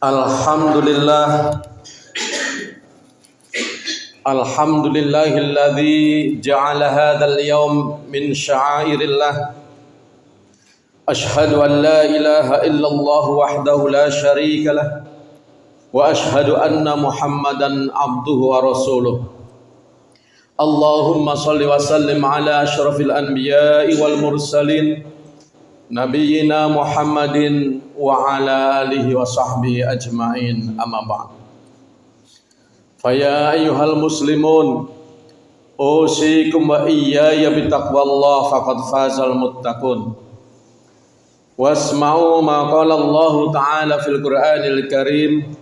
Alhamdulillah Alhamdulillahilladzi ja'ala hadzal yawm min sya'airillah. Ashhadu an la ilaha illallah wahdahu la syarika lah wa ashhadu anna Muhammadan abduhu wa rasuluh. Allahumma salli wa sallim ala asyrafil anbiya'i wal mursalin nabiyyina Muhammadin wa ala alihi wa sahbihi ajma'in, amma ba'd. Faya ayyuhal muslimun, usikum wa iyaya bitaqwallah faqad fazal muttaqun. Wasma'u ma qala Allah ta'ala fil Qur'anil Karim.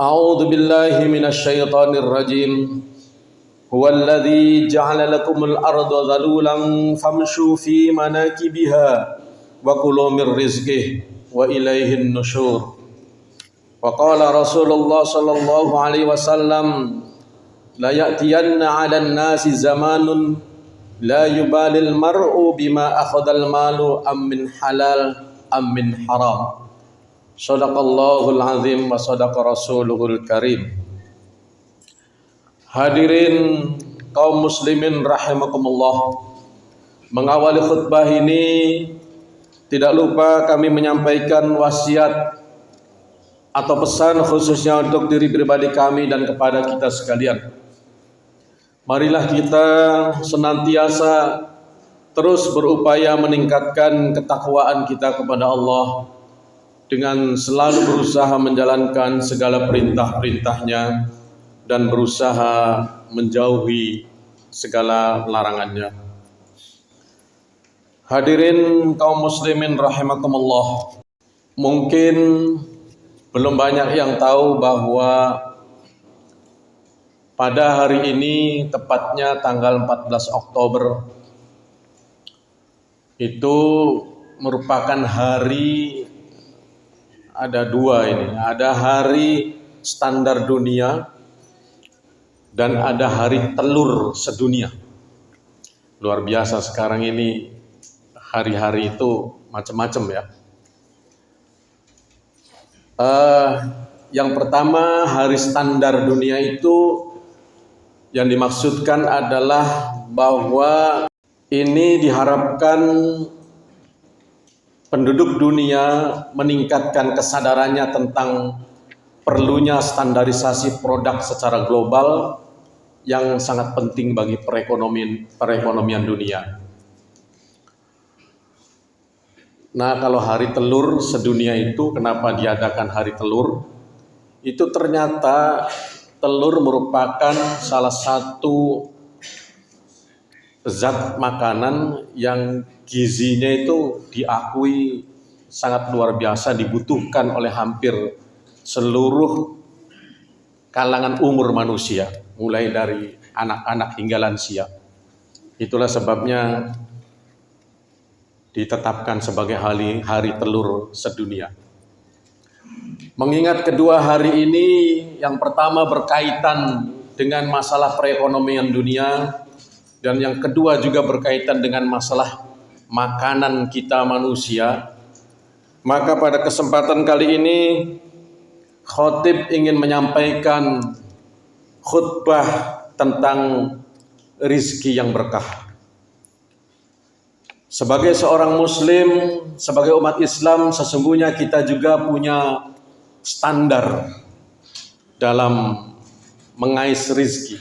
A'udzu billahi minasy syaithanir rajim. Huwallazi ja'ala lakumul arda dhalulan famshu fi manakibiha wa kulu mir rizqihi wa ilaihin nusyur. Wa qala Rasulullah sallallahu alaihi wasallam, la ya'tiyanna 'alan nasi zamanun la yubalil mar'u bima akhadhal malu am min halal am min haram. Shadaqallahul azim wa sadaqa rasuluhul karim. Hadirin kaum muslimin rahimakumullah, mengawali khutbah ini tidak lupa kami menyampaikan wasiat atau pesan khususnya untuk diri pribadi kami dan kepada kita sekalian. Marilah kita senantiasa terus berupaya meningkatkan ketakwaan kita kepada Allah dengan selalu berusaha menjalankan segala perintah-perintahnya dan berusaha menjauhi segala larangannya. Hadirin kaum muslimin rahimakumullah, mungkin belum banyak yang tahu bahwa pada hari ini, tepatnya tanggal 14 Oktober, itu merupakan hari, ada dua ini, ada hari standar dunia dan ada hari telur sedunia. Luar biasa sekarang ini, hari-hari itu macam-macam ya. Yang pertama, hari standar dunia itu yang dimaksudkan adalah bahwa ini diharapkan penduduk dunia meningkatkan kesadarannya tentang perlunya standarisasi produk secara global yang sangat penting bagi perekonomian dunia. Nah, kalau hari telur sedunia itu, kenapa diadakan hari telur? Itu ternyata telur merupakan salah satu zat makanan yang gizinya itu diakui sangat luar biasa, dibutuhkan oleh hampir seluruh kalangan umur manusia, mulai dari anak-anak hingga lansia. Itulah sebabnya ditetapkan sebagai hari telur sedunia. Mengingat kedua hari ini, yang pertama berkaitan dengan masalah perekonomian dunia, dan yang kedua juga berkaitan dengan masalah makanan kita manusia, maka pada kesempatan kali ini khotib ingin menyampaikan khutbah tentang rizki yang berkah. Sebagai seorang muslim, sebagai umat Islam, sesungguhnya kita juga punya standar dalam mengais rizki.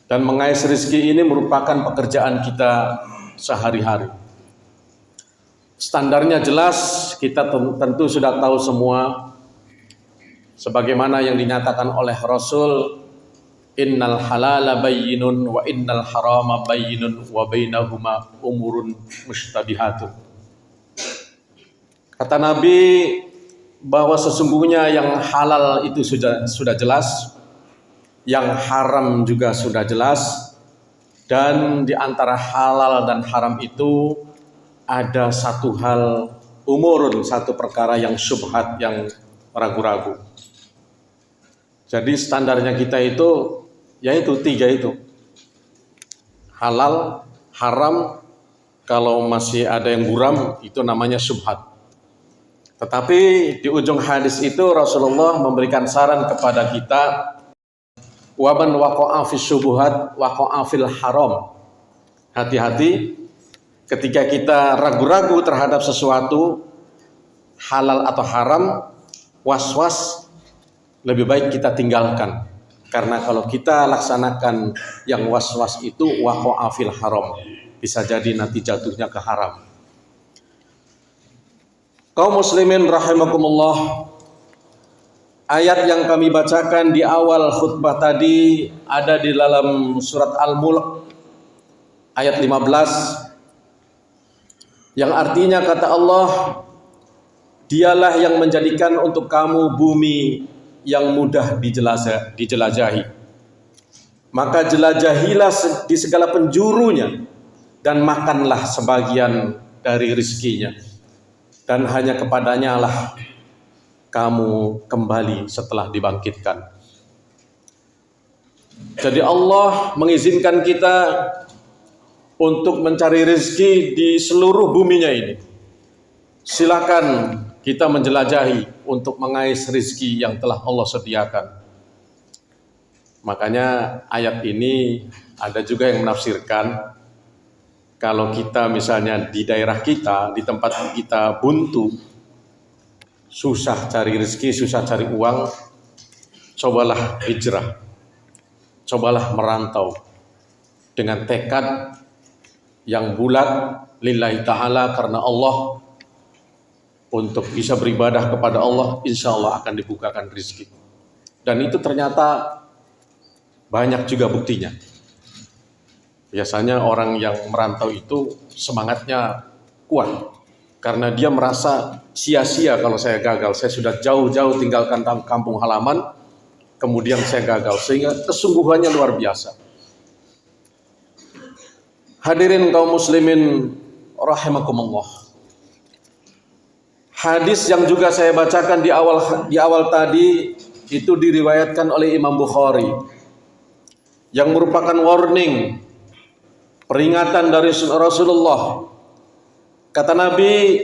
Dan mengais rizki ini merupakan pekerjaan kita sehari-hari. Standarnya jelas, kita tentu sudah tahu semua. Sebagaimana yang dinyatakan oleh Rasul, innal halala bayyinun wa innal harama bayyinun wa bainahuma umurun mushtabihatun. Kata Nabi bahwa sesungguhnya yang halal itu sudah jelas, yang haram juga sudah jelas, dan di antara halal dan haram itu ada satu hal umurun, satu perkara yang syubhat, yang ragu-ragu. Jadi standarnya kita itu yaitu tiga itu: halal, haram, kalau masih ada yang buram itu namanya syubhat. Tetapi di ujung hadis itu Rasulullah memberikan saran kepada kita, waman waqa'a fis syubuhat waqa'a fil haram. Hati-hati ketika kita ragu-ragu terhadap sesuatu halal atau haram, was-was, lebih baik kita tinggalkan. Karena kalau kita laksanakan yang was-was itu waqa'a fil haram, bisa jadi nanti jatuhnya ke haram. Kaum muslimin rahimakumullah, ayat yang kami bacakan di awal khutbah tadi ada di dalam surat Al-Mulk ayat 15, yang artinya kata Allah, dialah yang menjadikan untuk kamu bumi yang mudah dijelajahi. Maka jelajahilah di segala penjurunya dan makanlah sebagian dari rizkinya. Dan hanya kepadanya lah kamu kembali setelah dibangkitkan. Jadi Allah mengizinkan kita untuk mencari rezeki di seluruh buminya ini. Silakan kita menjelajahi untuk mengais rezeki yang telah Allah sediakan. Makanya ayat ini ada juga yang menafsirkan, kalau kita misalnya di daerah kita, di tempat kita buntu, susah cari rezeki, susah cari uang, cobalah hijrah, cobalah merantau dengan tekad yang bulat lillahi ta'ala, karena Allah, untuk bisa beribadah kepada Allah, insya Allah akan dibukakan rezeki. Dan itu ternyata banyak juga buktinya. Biasanya orang yang merantau itu semangatnya kuat, karena dia merasa sia-sia kalau saya gagal. Saya sudah jauh-jauh tinggalkan kampung halaman, kemudian saya gagal, sehingga kesungguhannya luar biasa. Hadirin kaum muslimin rahimakumullah, hadis yang juga saya bacakan di awal tadi itu diriwayatkan oleh Imam Bukhari, yang merupakan warning, peringatan dari Rasulullah. Kata Nabi,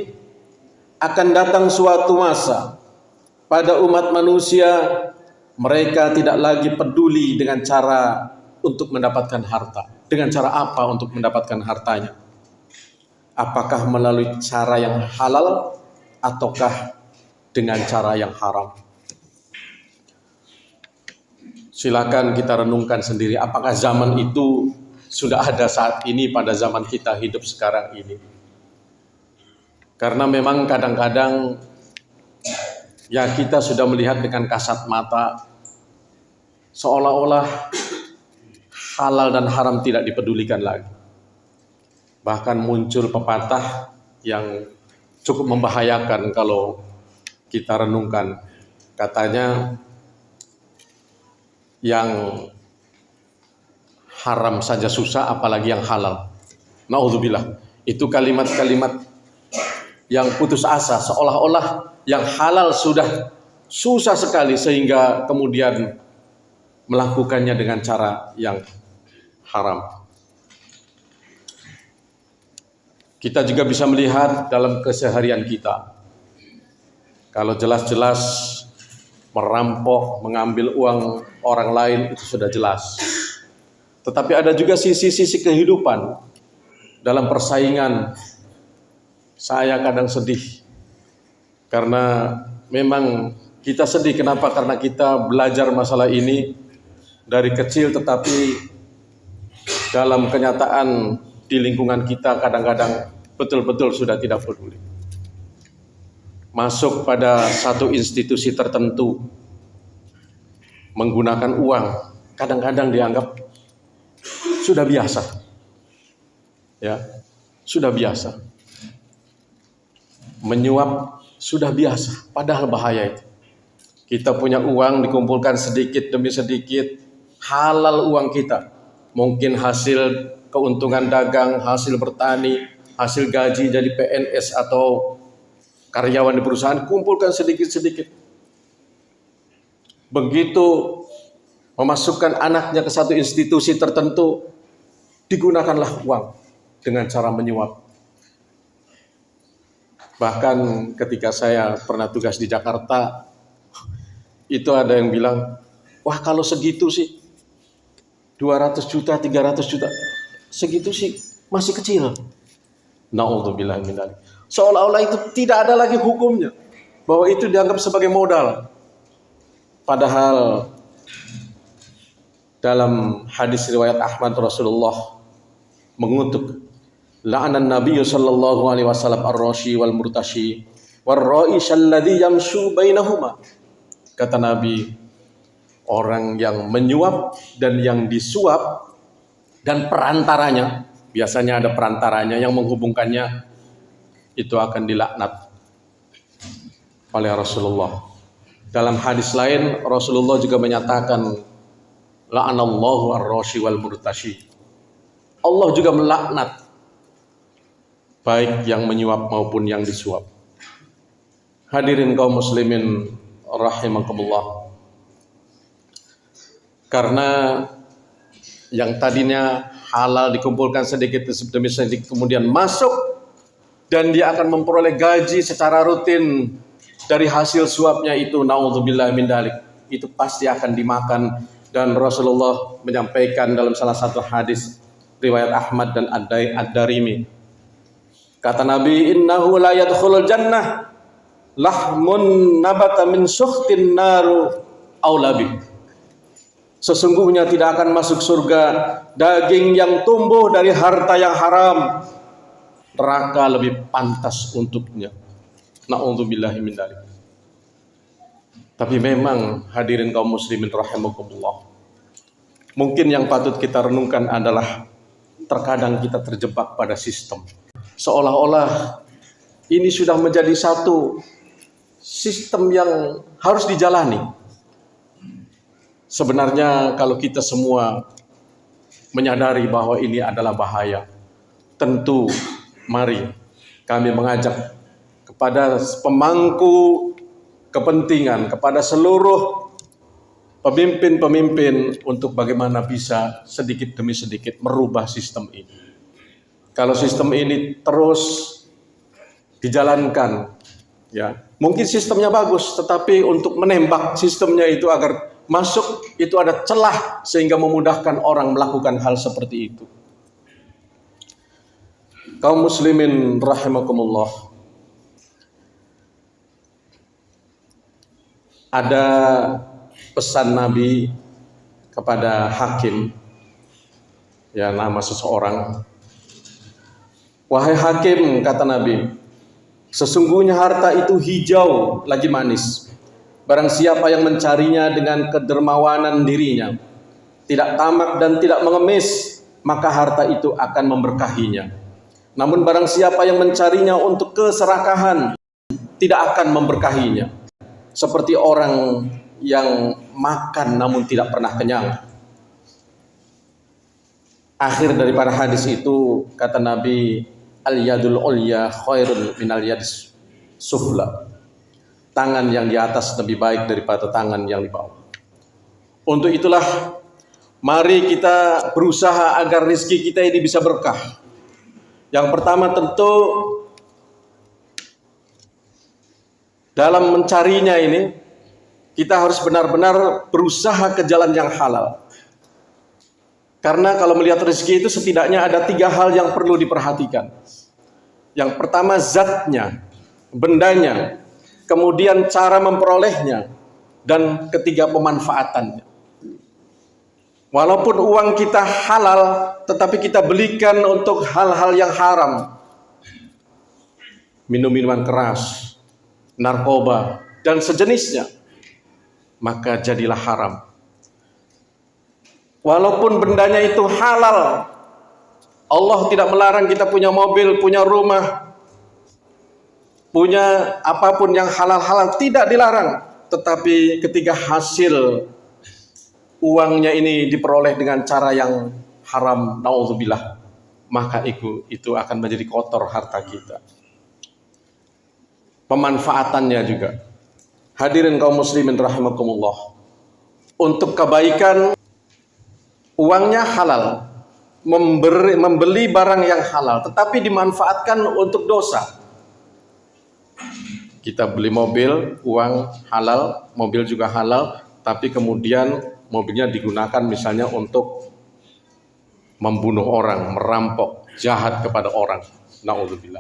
akan datang suatu masa pada umat manusia, mereka tidak lagi peduli dengan cara untuk mendapatkan harta. Dengan cara apa untuk mendapatkan hartanya? Apakah melalui cara yang halal ataukah dengan cara yang haram? Silakan kita renungkan sendiri, apakah zaman itu sudah ada saat ini pada zaman kita hidup sekarang ini? Karena memang kadang-kadang ya kita sudah melihat dengan kasat mata, seolah-olah halal dan haram tidak dipedulikan lagi. Bahkan muncul pepatah yang cukup membahayakan kalau kita renungkan. Katanya, yang haram saja susah, apalagi yang halal. Na'udzubillah. Itu kalimat-kalimat yang putus asa, seolah-olah yang halal sudah susah sekali sehingga kemudian melakukannya dengan cara yang haram. Kita juga bisa melihat dalam keseharian kita, kalau jelas-jelas merampok, mengambil uang orang lain, itu sudah jelas. Tetapi ada juga sisi-sisi kehidupan dalam persaingan. Saya kadang sedih karena memang kita sedih. Kenapa? Karena kita belajar masalah ini dari kecil, tetapi dalam kenyataan di lingkungan kita kadang-kadang betul-betul sudah tidak peduli. Masuk pada satu institusi tertentu, menggunakan uang, kadang-kadang dianggap sudah biasa. Ya, sudah biasa. Menyuap sudah biasa, padahal bahaya itu. Kita punya uang dikumpulkan sedikit demi sedikit, halal uang kita. Mungkin hasil keuntungan dagang, hasil bertani, hasil gaji jadi PNS atau karyawan di perusahaan, kumpulkan sedikit-sedikit. Begitu memasukkan anaknya ke satu institusi tertentu, digunakanlah uang dengan cara menyuap. Bahkan ketika saya pernah tugas di Jakarta, itu ada yang bilang, wah kalau segitu sih 200 juta, 300 juta, segitu sih masih kecil. Na'udzubillah min dzalik. Seolah-olah itu tidak ada lagi hukumnya, bahwa itu dianggap sebagai modal. Padahal dalam hadis riwayat Ahmad, Rasulullah mengutuk, la'anan Nabi sallallahu alaihi wasallam ar-rashi wal murtashi war-ra'ish alladhi yamshu bainahuma. Kata Nabi, orang yang menyuap dan yang disuap dan perantaranya, biasanya ada perantaranya yang menghubungkannya, itu akan dilaknat oleh Rasulullah. Dalam hadis lain Rasulullah juga menyatakan, la'anallahu ar-rashi wal murtashi. Allah juga melaknat baik yang menyuap maupun yang disuap. Hadirin kaum muslimin rahimakumullah. Karena yang tadinya halal dikumpulkan sedikit demi sedikit kemudian masuk, dan dia akan memperoleh gaji secara rutin dari hasil suapnya itu, naudzubillah min dzalik, itu pasti akan dimakan. Dan Rasulullah menyampaikan dalam salah satu hadis riwayat Ahmad dan Ad-Darimi, kata Nabi, innahu la yadkhulul jannah lahmun nabata min sukhtin naru aw labih. Sesungguhnya tidak akan masuk surga daging yang tumbuh dari harta yang haram, neraka lebih pantas untuknya. Na'udzubillahi min dzalik. Tapi memang hadirin kaum muslimin rahimakumullah, mungkin yang patut kita renungkan adalah terkadang kita terjebak pada sistem. Seolah-olah ini sudah menjadi satu sistem yang harus dijalani. Sebenarnya kalau kita semua menyadari bahwa ini adalah bahaya, tentu mari kami mengajak kepada pemangku kepentingan, kepada seluruh pemimpin-pemimpin untuk bagaimana bisa sedikit demi sedikit merubah sistem ini. Kalau sistem ini terus dijalankan, ya mungkin sistemnya bagus, tetapi untuk menembak sistemnya itu agar masuk itu ada celah sehingga memudahkan orang melakukan hal seperti itu. Kaum muslimin rahimakumullah, ada pesan Nabi kepada hakim, ya nama seseorang. Wahai hakim, kata Nabi, sesungguhnya harta itu hijau lagi manis. Barang siapa yang mencarinya dengan kedermawanan dirinya, tidak tamak dan tidak mengemis, maka harta itu akan memberkahinya. Namun barang siapa yang mencarinya untuk keserakahan, tidak akan memberkahinya. Seperti orang yang makan namun tidak pernah kenyang. Akhir daripada hadis itu, kata Nabi, al-yadul ulya khairun minal yadis sufla. Tangan yang di atas lebih baik daripada tangan yang di bawah. Untuk itulah mari kita berusaha agar rezeki kita ini bisa berkah. Yang pertama tentu dalam mencarinya ini kita harus benar-benar berusaha ke jalan yang halal. Karena kalau melihat rezeki itu setidaknya ada 3 hal yang perlu diperhatikan. Yang pertama zatnya, bendanya, kemudian cara memperolehnya, dan ketiga pemanfaatannya. Walaupun uang kita halal, tetapi kita belikan untuk hal-hal yang haram, minum-minuman keras, narkoba, dan sejenisnya, maka jadilah haram. Walaupun bendanya itu halal, Allah tidak melarang kita punya mobil, punya rumah, punya apapun yang halal-halal, tidak dilarang. Tetapi ketika hasil uangnya ini diperoleh dengan cara yang haram, naudzubillah, maka itu akan menjadi kotor harta kita. Pemanfaatannya juga, hadirin kaum muslimin rahimakumullah, untuk kebaikan uangnya halal, membeli barang yang halal, tetapi dimanfaatkan untuk dosa. Kita beli mobil, uang halal, mobil juga halal, tapi kemudian mobilnya digunakan misalnya untuk membunuh orang, merampok, jahat kepada orang. Na'udzubillah.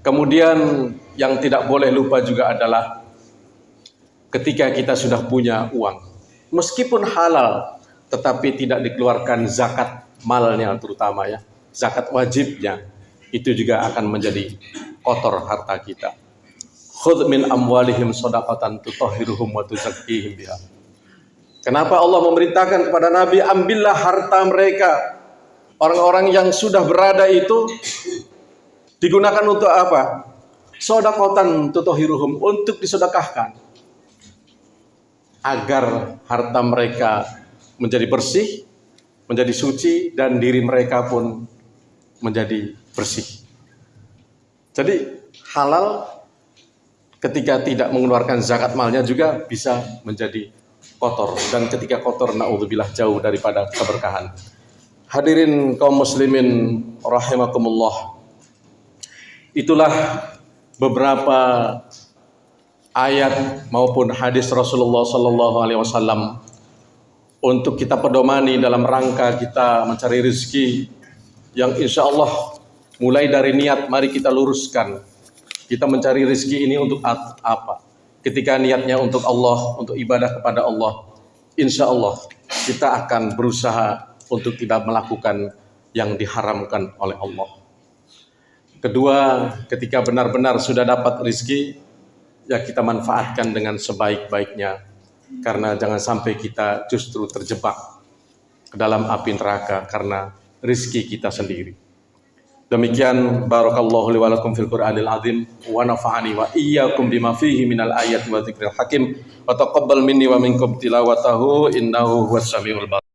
Kemudian yang tidak boleh lupa juga adalah ketika kita sudah punya uang, meskipun halal, tetapi tidak dikeluarkan zakat malnya terutama ya, zakat wajibnya, itu juga akan menjadi kotor harta kita. Khudh min amwalihim shadaqatan tutahhiruhum wa tuzakkihim biha. Kenapa Allah memerintahkan kepada Nabi, ambillah harta mereka, orang-orang yang sudah berada itu digunakan untuk apa? Shadaqatan tutahhiruhum, untuk disedekahkan agar harta mereka menjadi bersih, menjadi suci, dan diri mereka pun menjadi bersih. Jadi halal ketika tidak mengeluarkan zakat malnya juga bisa menjadi kotor, dan ketika kotor naudzubillah jauh daripada keberkahan. Hadirin kaum muslimin rahimakumullah, itulah beberapa ayat maupun hadis Rasulullah sallallahu alaihi wasallam untuk kita pedomani dalam rangka kita mencari rezeki yang insya Allah mulai dari niat mari kita luruskan. Kita mencari rezeki ini untuk apa? Ketika niatnya untuk Allah, untuk ibadah kepada Allah, insya Allah kita akan berusaha untuk tidak melakukan yang diharamkan oleh Allah. Kedua, ketika benar-benar sudah dapat rezeki, ya kita manfaatkan dengan sebaik-baiknya, karena jangan sampai kita justru terjebak ke dalam api neraka karena rezeki kita sendiri. Demikian, barakallahu li wa lakum fil Qur'anil azim wa nafa'ani wa iyyakum bima fihi minal ayati wa dzikril hakim wa taqabbal minni wa minkum tilawatahu innahu huwas samiul basir.